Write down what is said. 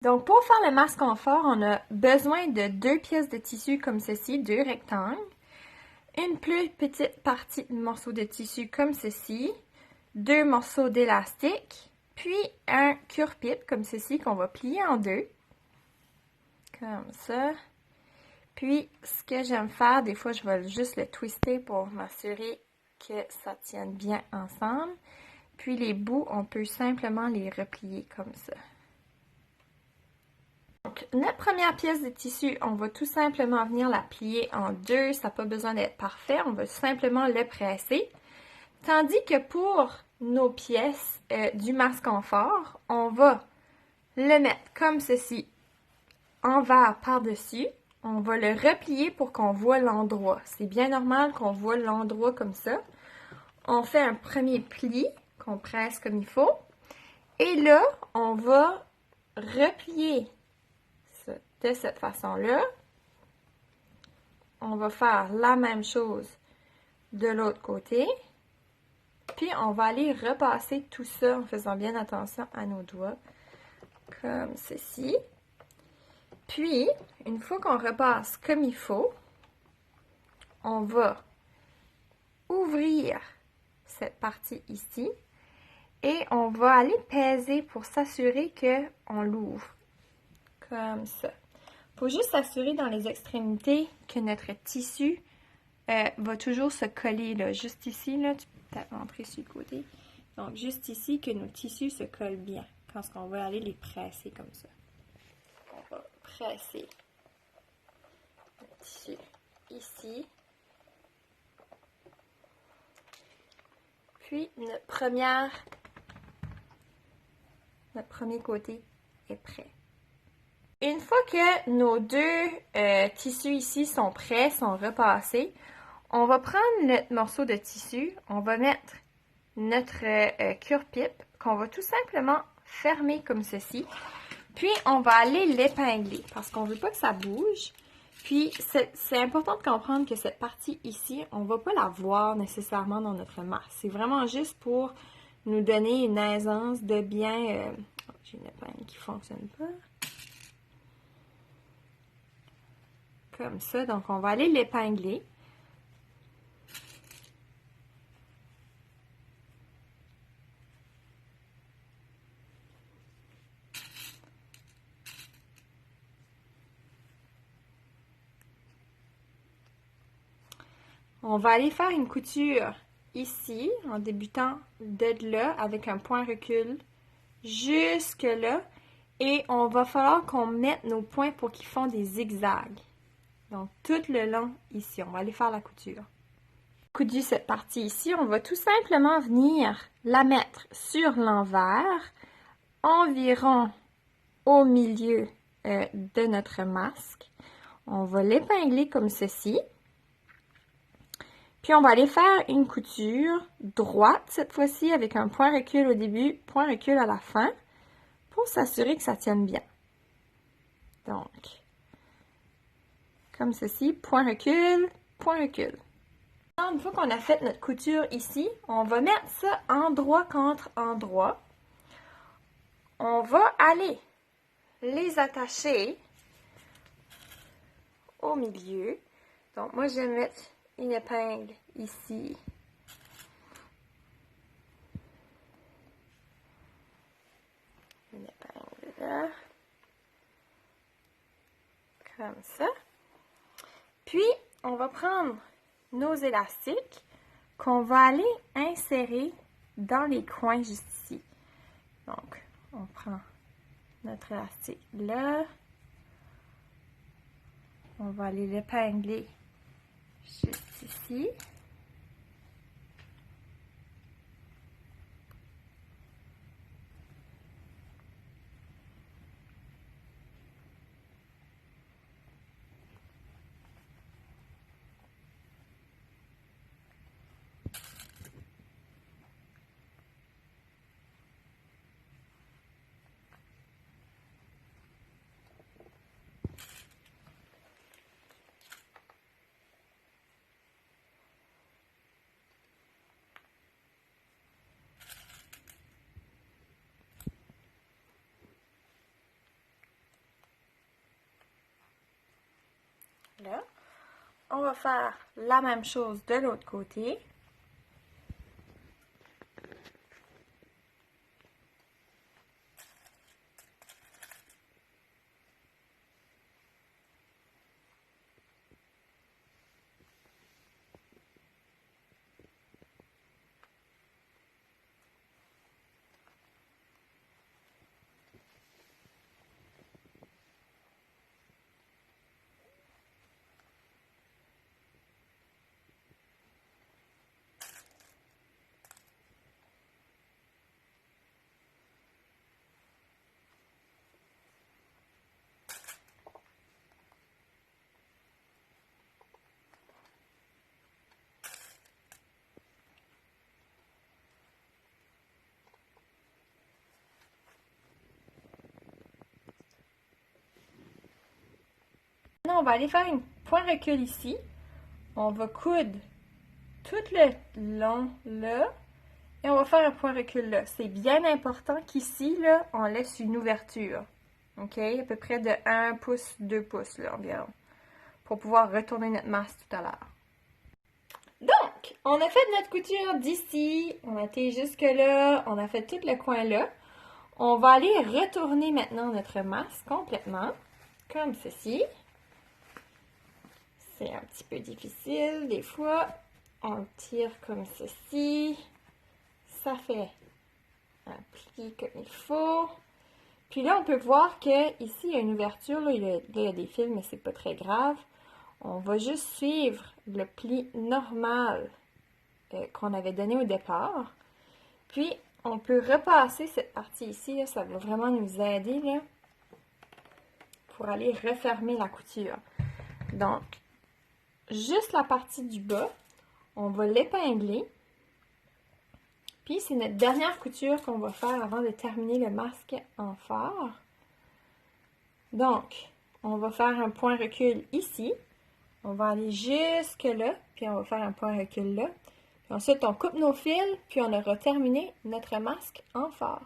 Donc, pour faire le masque confort, on a besoin de 2 pièces de tissu comme ceci, 2 rectangles, une plus petite partie de morceau de tissu comme ceci, 2 morceaux d'élastique, puis un cure-pipe comme ceci qu'on va plier en deux, comme ça. Puis, ce que j'aime faire, des fois, je vais juste le twister pour m'assurer que ça tienne bien ensemble. Puis, les bouts, on peut simplement les replier comme ça. Donc, notre première pièce de tissu, on va tout simplement venir la plier en deux. Ça n'a pas besoin d'être parfait, on va simplement le presser. Tandis que pour nos pièces du masque confort, on va le mettre comme ceci, envers par-dessus. On va le replier pour qu'on voit l'endroit. C'est bien normal qu'on voit l'endroit comme ça. On fait un premier pli qu'on presse comme il faut. Et là, on va replier ça de cette façon-là. On va faire la même chose de l'autre côté. Puis, on va aller repasser tout ça en faisant bien attention à nos doigts, comme ceci. Puis, une fois qu'on repasse comme il faut, on va ouvrir cette partie ici et on va aller peser pour s'assurer qu'on l'ouvre, comme ça. Il faut juste s'assurer dans les extrémités que notre tissu va toujours se coller, là. Juste ici, là, tu peux peut-être rentrer sur le côté. Donc, juste ici, que nos tissus se collent bien quand on va aller les presser comme ça. On va presser le tissu ici. Puis, notre premier côté est prêt. Une fois que nos deux tissus ici sont prêts, sont repassés, on va prendre notre morceau de tissu, on va mettre notre cure-pipe qu'on va tout simplement fermer comme ceci. Puis, on va aller l'épingler parce qu'on ne veut pas que ça bouge. Puis, c'est important de comprendre que cette partie ici, on ne va pas la voir nécessairement dans notre masque. C'est vraiment juste pour nous donner une aisance de bien... j'ai une épingle qui ne fonctionne pas. Comme ça. Donc, on va aller l'épingler. On va aller faire une couture ici, en débutant de là, avec un point recul jusque là. Et on va falloir qu'on mette nos points pour qu'ils font des zigzags. Donc, tout le long ici, on va aller faire la couture. Coudu cette partie ici, on va tout simplement venir la mettre sur l'envers, environ au milieu de notre masque. On va l'épingler comme ceci. Puis, on va aller faire une couture droite cette fois-ci avec un point recul au début, point recul à la fin pour s'assurer que ça tienne bien. Donc, comme ceci, point recul, point recul. Une fois qu'on a fait notre couture ici, on va mettre ça endroit contre endroit. On va aller les attacher au milieu. Donc, moi, je vais mettre une épingle ici. Une épingle là. Comme ça. Puis, on va prendre nos élastiques qu'on va aller insérer dans les coins juste ici. Donc, on prend notre élastique là. On va aller l'épingler juste ici. là. On va faire la même chose de l'autre côté. Maintenant, on va aller faire une point recul ici. On va coudre tout le long là. Et on va faire un point recul là. C'est bien important qu'ici, là, on laisse une ouverture. OK? À peu près de 1 pouce, 2 pouces, là, environ. Pour pouvoir retourner notre masse tout à l'heure. Donc, on a fait notre couture d'ici. On a été jusque là. On a fait tout le coin là. On va aller retourner maintenant notre masse complètement. Comme ceci. C'est un petit peu difficile des fois. On tire comme ceci. Ça fait un pli comme il faut. Puis là, on peut voir que ici il y a une ouverture. Là, il y a des fils, mais c'est pas très grave. On va juste suivre le pli normal qu'on avait donné au départ. Puis, on peut repasser cette partie ici. Là, ça va vraiment nous aider là, pour aller refermer la couture. Donc, juste la partie du bas, on va l'épingler. Puis, c'est notre dernière couture qu'on va faire avant de terminer le masque en fard. Donc, on va faire un point recul ici. On va aller jusque là, puis on va faire un point recul là. Puis ensuite, on coupe nos fils, puis on aura terminé notre masque en fard.